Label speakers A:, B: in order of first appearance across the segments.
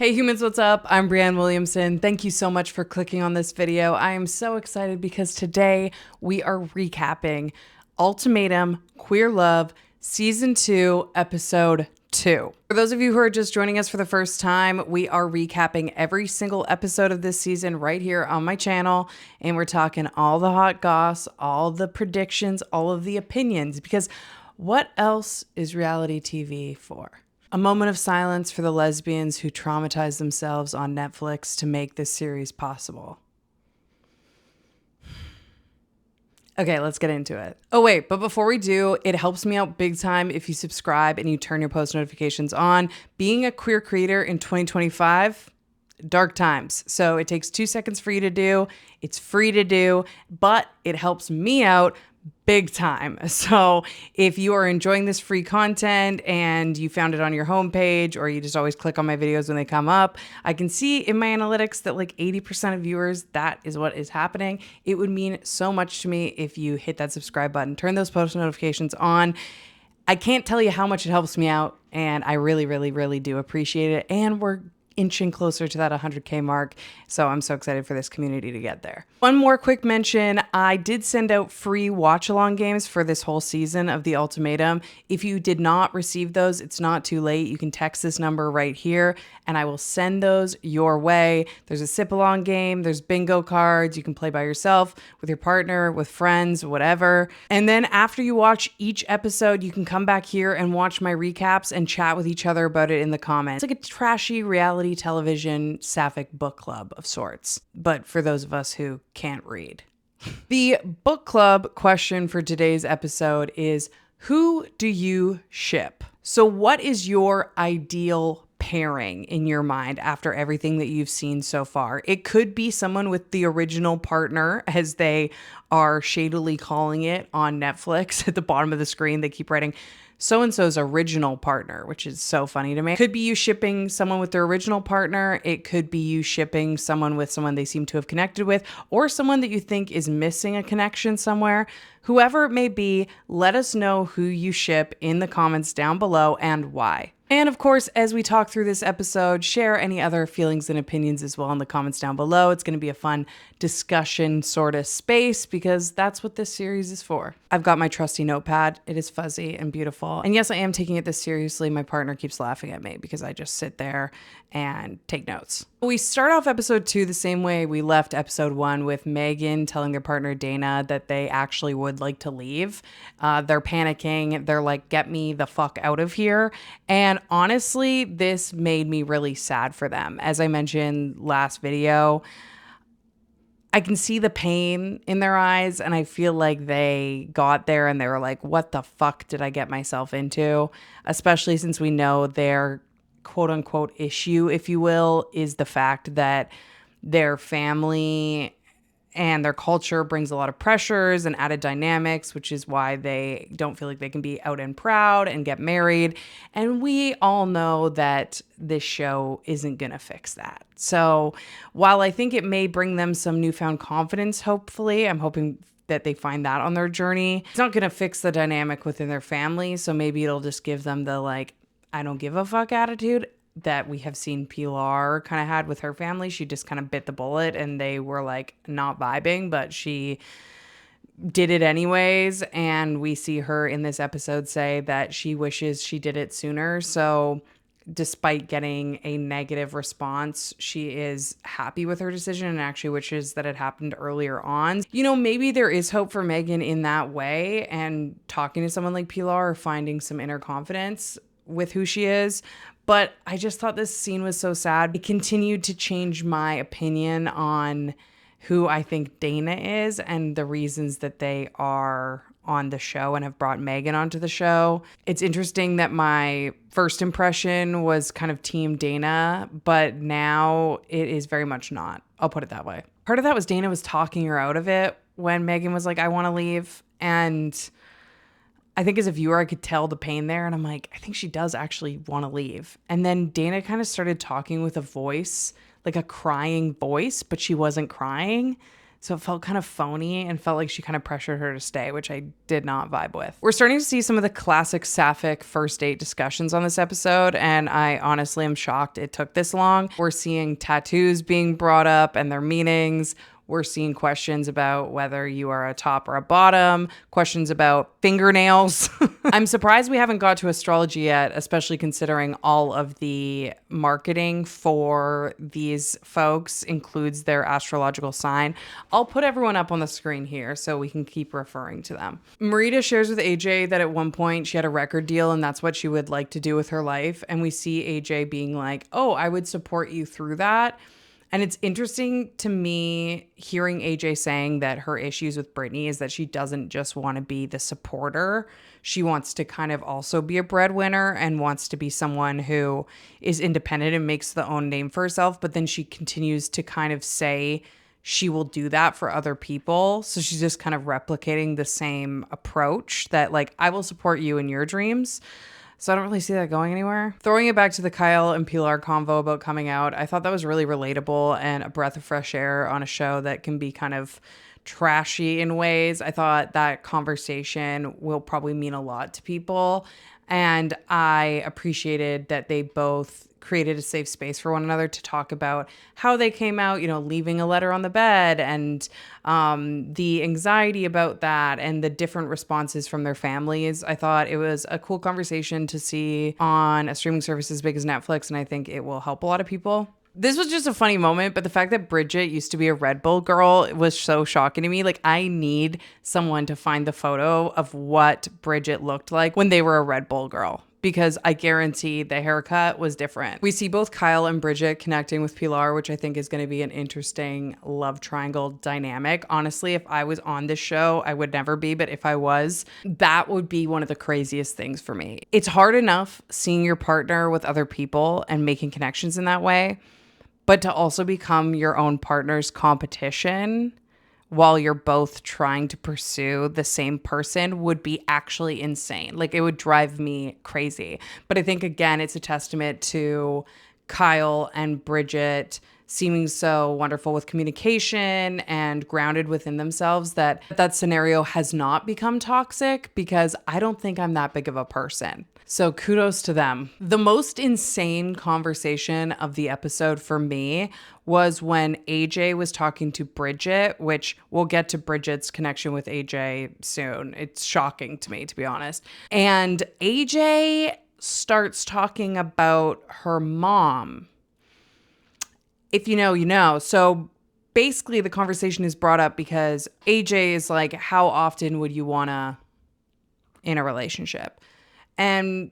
A: Hey humans, what's up? I'm Breanne Williamson. Thank you so much for clicking on this video. I am so excited because today we are recapping Ultimatum Queer Love Season 2, Episode 2. For those of you who are just joining us for the first time, we are recapping every single episode of this season right here on my channel. And we're talking all the hot goss, all the predictions, all of the opinions, because what else is reality TV for? A moment of silence for the lesbians who traumatized themselves on Netflix to make this series possible. Okay, let's get into it. Oh wait, but before we do, it helps me out big time if you subscribe and you turn your post notifications on. Being a queer creator in 2025, dark times. So it takes 2 seconds for you to do. It's free to do, but it helps me out big time. So if you are enjoying this free content and you found it on your homepage, or you just always click on my videos when they come up, I can see in my analytics that like 80% of viewers, that is what is happening. It would mean so much to me if you hit that subscribe button, turn those post notifications on. I can't tell you how much it helps me out, and I really, really, really do appreciate it. And we're inching closer to that 100K mark. So I'm so excited for this community to get there. One more quick mention. I did send out free watch along games for this whole season of the Ultimatum. If you did not receive those, it's not too late. You can text this number right here and I will send those your way. There's a sip along game. There's bingo cards. You can play by yourself, with your partner, with friends, whatever. And then after you watch each episode, you can come back here and watch my recaps and chat with each other about it in the comments. It's like a trashy reality television sapphic book club of sorts, but for those of us who can't read. The book club question for today's episode is, who do you ship? So what is your ideal pairing in your mind after everything that you've seen so far? It could be someone with the original partner, as they are shadily calling it on Netflix. At the bottom of the screen, they keep writing so-and-so's original partner, which is so funny to me. It could be you shipping someone with their original partner. It could be you shipping someone with someone they seem to have connected with, or someone that you think is missing a connection somewhere. Whoever it may be, let us know who you ship in the comments down below and why. And of course, as we talk through this episode, share any other feelings and opinions as well in the comments down below. It's going to be a fun discussion sort of space because that's what this series is for. I've got my trusty notepad. It is fuzzy and beautiful. And yes, I am taking it this seriously. My partner keeps laughing at me because I just sit there and take notes. We start off episode 2 the same way we left episode 1, with Megan telling their partner Dana that they actually would like to leave. They're panicking. They're like, get me the fuck out of here. And honestly, this made me really sad for them. As I mentioned last video, I can see the pain in their eyes, and I feel like they got there and they were like, what the fuck did I get myself into? Especially since we know their quote unquote issue, if you will, is the fact that their family and their culture brings a lot of pressures and added dynamics, which is why they don't feel like they can be out and proud and get married. And we all know that this show isn't going to fix that. So while I think it may bring them some newfound confidence, hopefully, I'm hoping that they find that on their journey. It's not going to fix the dynamic within their family. So maybe it'll just give them the like, I don't give a fuck attitude that we have seen Pilar kind of had with her family. She just kind of bit the bullet and they were like not vibing, but she did it anyways. And we see her in this episode say that she wishes she did it sooner. So despite getting a negative response, she is happy with her decision and actually wishes that it happened earlier on. You know, maybe there is hope for Megan in that way, and talking to someone like Pilar or finding some inner confidence with who she is. But I just thought this scene was so sad. It continued to change my opinion on who I think Dana is and the reasons that they are on the show and have brought Megan onto the show. It's interesting that my first impression was kind of team Dana, but now it is very much not. I'll put it that way. Part of that was Dana was talking her out of it when Megan was like, I want to leave. And I think as a viewer, I could tell the pain there. And I'm like, I think she does actually want to leave. And then Dana kind of started talking with a voice, like a crying voice, but she wasn't crying. So it felt kind of phony and felt like she kind of pressured her to stay, which I did not vibe with. We're starting to see some of the classic sapphic first date discussions on this episode, and I honestly am shocked it took this long. We're seeing tattoos being brought up and their meanings. We're seeing questions about whether you are a top or a bottom, questions about fingernails. I'm surprised we haven't got to astrology yet, especially considering all of the marketing for these folks includes their astrological sign. I'll put everyone up on the screen here so we can keep referring to them. Marita shares with AJ that at one point she had a record deal and that's what she would like to do with her life. And we see AJ being like, oh, I would support you through that. And it's interesting to me hearing AJ saying that her issues with Brittany is that she doesn't just want to be the supporter. She wants to kind of also be a breadwinner and wants to be someone who is independent and makes the own name for herself. But then she continues to kind of say she will do that for other people. So she's just kind of replicating the same approach that like, I will support you in your dreams. So I don't really see that going anywhere. Throwing it back to the Kyle and Pilar convo about coming out, I thought that was really relatable and a breath of fresh air on a show that can be kind of trashy in ways. I thought that conversation will probably mean a lot to people. And I appreciated that they both created a safe space for one another to talk about how they came out, you know, leaving a letter on the bed and the anxiety about that and the different responses from their families. I thought it was a cool conversation to see on a streaming service as big as Netflix, and I think it will help a lot of people. This was just a funny moment, but the fact that Bridget used to be a Red Bull girl was so shocking to me. Like, I need someone to find the photo of what Bridget looked like when they were a Red Bull girl, because I guarantee the haircut was different. We see both Kyle and Bridget connecting with Pilar, which I think is going to be an interesting love triangle dynamic. Honestly, if I was on this show, I would never be, but if I was, that would be one of the craziest things for me. It's hard enough seeing your partner with other people and making connections in that way, but to also become your own partner's competition while you're both trying to pursue the same person would be actually insane. Like, it would drive me crazy. But I think, again, it's a testament to Kyle and Bridget seeming so wonderful with communication and grounded within themselves that that scenario has not become toxic, because I don't think I'm that big of a person. So kudos to them. The most insane conversation of the episode for me was when AJ was talking to Bridget, which we'll get to Bridget's connection with AJ soon. It's shocking to me, to be honest. And AJ starts talking about her mom. If you know, you know. So basically the conversation is brought up because AJ is like, how often would you wanna in a relationship? And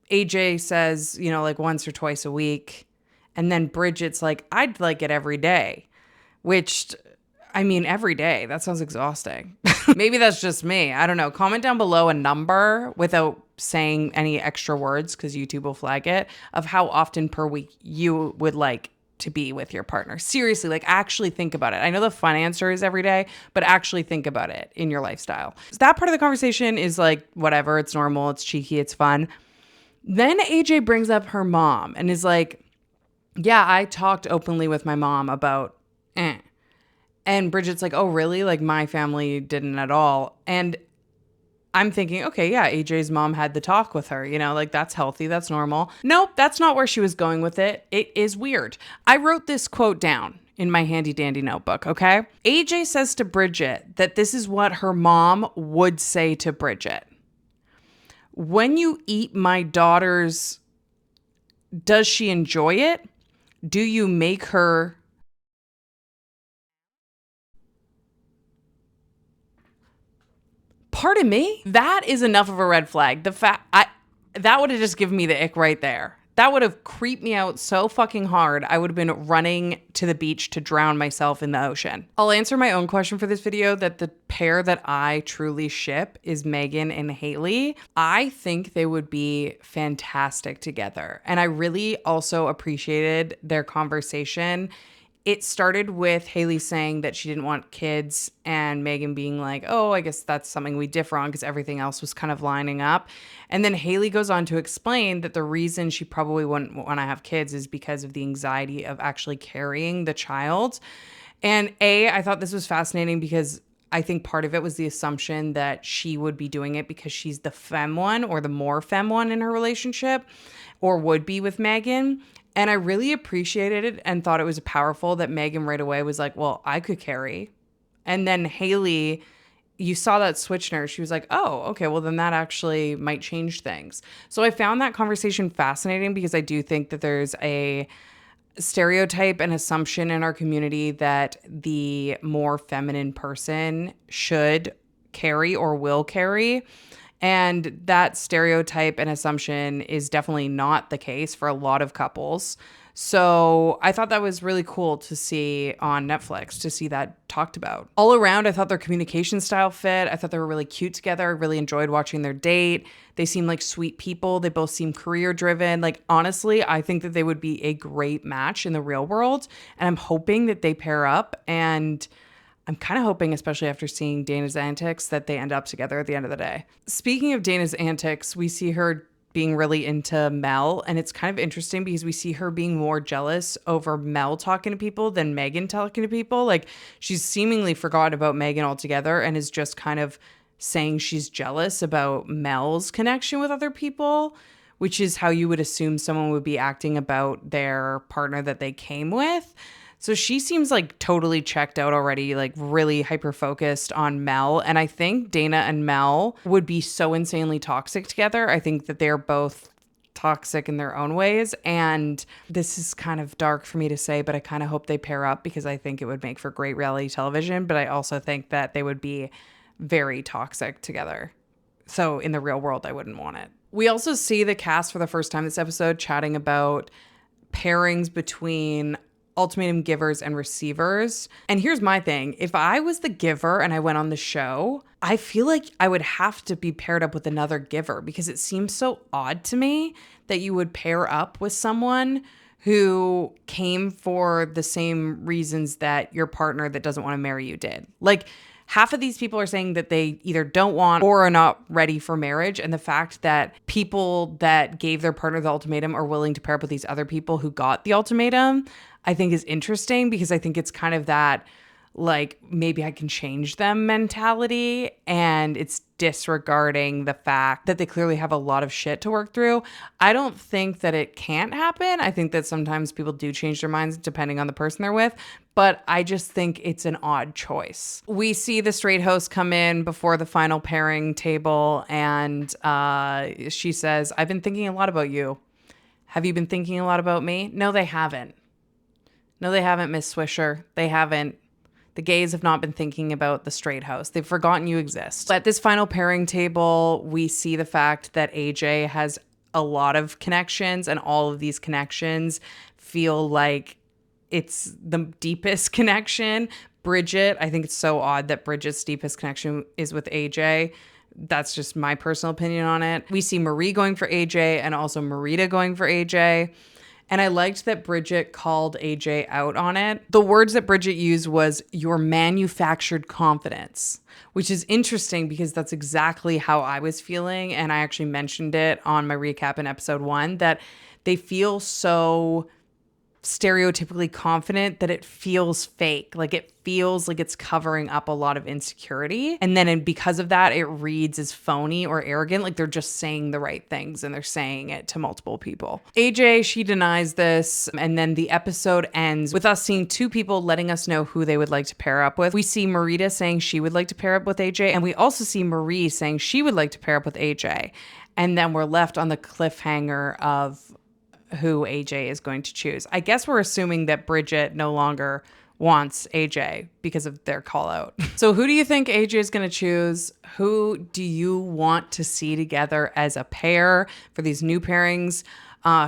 A: AJ says, you know, like once or twice a week. And then Bridget's like, I'd like it every day, which, I mean, every day, that sounds exhausting. Maybe that's just me. I don't know. Comment down below a number without saying any extra words, because YouTube will flag it, of how often per week you would like to be with your partner. Seriously, like actually think about it. I know the fun answer is every day, but actually think about it in your lifestyle. So that part of the conversation is like, whatever, it's normal, it's cheeky, it's fun. Then AJ brings up her mom and is like, yeah, I talked openly with my mom about And Bridget's like, oh, really? Like, my family didn't at all. And I'm thinking, okay, yeah, AJ's mom had the talk with her, you know, like that's healthy, that's normal. Nope, that's not where she was going with it. It is weird. I wrote this quote down in my handy dandy notebook, okay? AJ says to Bridget that this is what her mom would say to Bridget. When you eat my daughter's, does she enjoy it? Do you make her? Pardon me? That is enough of a red flag. That would have just given me the ick right there. That would have creeped me out so fucking hard. I would have been running to the beach to drown myself in the ocean. I'll answer my own question for this video that the pair that I truly ship is Megan and Haley. I think they would be fantastic together. And I really also appreciated their conversation. It started with Haley saying that she didn't want kids and Megan being like, oh, I guess that's something we differ on because everything else was kind of lining up. And then Haley goes on to explain that the reason she probably wouldn't want to have kids is because of the anxiety of actually carrying the child. And I thought this was fascinating because I think part of it was the assumption that she would be doing it because she's the femme one or the more femme one in her relationship, or would be with Megan. And I really appreciated it and thought it was powerful that Megan right away was like, well, I could carry. And then Haley, you saw that switch in her. She was like, oh, okay, well, then that actually might change things. So I found that conversation fascinating because I do think that there's a stereotype and assumption in our community that the more feminine person should carry or will carry. And that stereotype and assumption is definitely not the case for a lot of couples. So I thought that was really cool to see on Netflix, to see that talked about. All around, I thought their communication style fit. I thought they were really cute together. I really enjoyed watching their date. They seem like sweet people. They both seem career driven. Like, honestly, I think that they would be a great match in the real world. And I'm hoping that they pair up. And I'm kind of hoping, especially after seeing Dana's antics, that they end up together at the end of the day. Speaking of Dana's antics, we see her being really into Mel. And it's kind of interesting because we see her being more jealous over Mel talking to people than Megan talking to people. Like, she's seemingly forgotten about Megan altogether and is just kind of saying she's jealous about Mel's connection with other people, which is how you would assume someone would be acting about their partner that they came with. So she seems like totally checked out already, like really hyper-focused on Mel. And I think Dana and Mel would be so insanely toxic together. I think that they're both toxic in their own ways. And this is kind of dark for me to say, but I kind of hope they pair up because I think it would make for great reality television. But I also think that they would be very toxic together. So in the real world, I wouldn't want it. We also see the cast for the first time this episode chatting about pairings between ultimatum givers and receivers. And here's my thing. If I was the giver and I went on the show, I feel like I would have to be paired up with another giver because it seems so odd to me that you would pair up with someone who came for the same reasons that your partner that doesn't want to marry you did. Like, half of these people are saying that they either don't want or are not ready for marriage. And the fact that people that gave their partner the ultimatum are willing to pair up with these other people who got the ultimatum, I think is interesting because I think it's kind of that, like, maybe I can change them mentality. And it's disregarding the fact that they clearly have a lot of shit to work through. I don't think that it can't happen. I think that sometimes people do change their minds depending on the person they're with. But I just think it's an odd choice. We see the straight host come in before the final pairing table. And she says, I've been thinking a lot about you. Have you been thinking a lot about me? No, they haven't. No, they haven't, Miss Swisher. They haven't. The gays have not been thinking about the straight house. They've forgotten you exist. At this final pairing table, we see the fact that AJ has a lot of connections, and all of these connections feel like it's the deepest connection. Bridget, I think it's so odd that Bridget's deepest connection is with AJ. That's just my personal opinion on it. We see Marie going for AJ and also Marita going for AJ. And I liked that Bridget called AJ out on it. The words that Bridget used was your manufactured confidence, which is interesting because that's exactly how I was feeling. And I actually mentioned it on my recap in episode 1, that they feel so stereotypically confident that it feels fake. Like, it feels like it's covering up a lot of insecurity. And then because of that, it reads as phony or arrogant. Like, they're just saying the right things and they're saying it to multiple people. AJ, she denies this. And then the episode ends with us seeing two people letting us know who they would like to pair up with. We see Marita saying she would like to pair up with AJ. And we also see Marie saying she would like to pair up with AJ. And then we're left on the cliffhanger of who AJ is going to choose. I guess we're assuming that Bridget no longer wants AJ because of their call out. So who do you think AJ is going to choose? Who do you want to see together as a pair for these new pairings?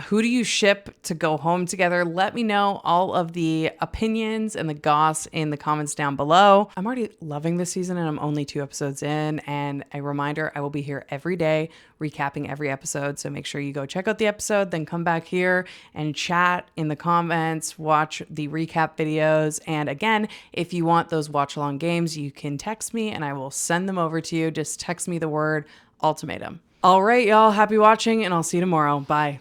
A: Who do you ship to go home together? Let me know all of the opinions and the goss in the comments down below. I'm already loving this season and I'm only 2 episodes in. And a reminder, I will be here every day recapping every episode. So make sure you go check out the episode, then come back here and chat in the comments, watch the recap videos. And again, if you want those watch along games, you can text me and I will send them over to you. Just text me the word ultimatum. All right, y'all. Happy watching, and I'll see you tomorrow. Bye.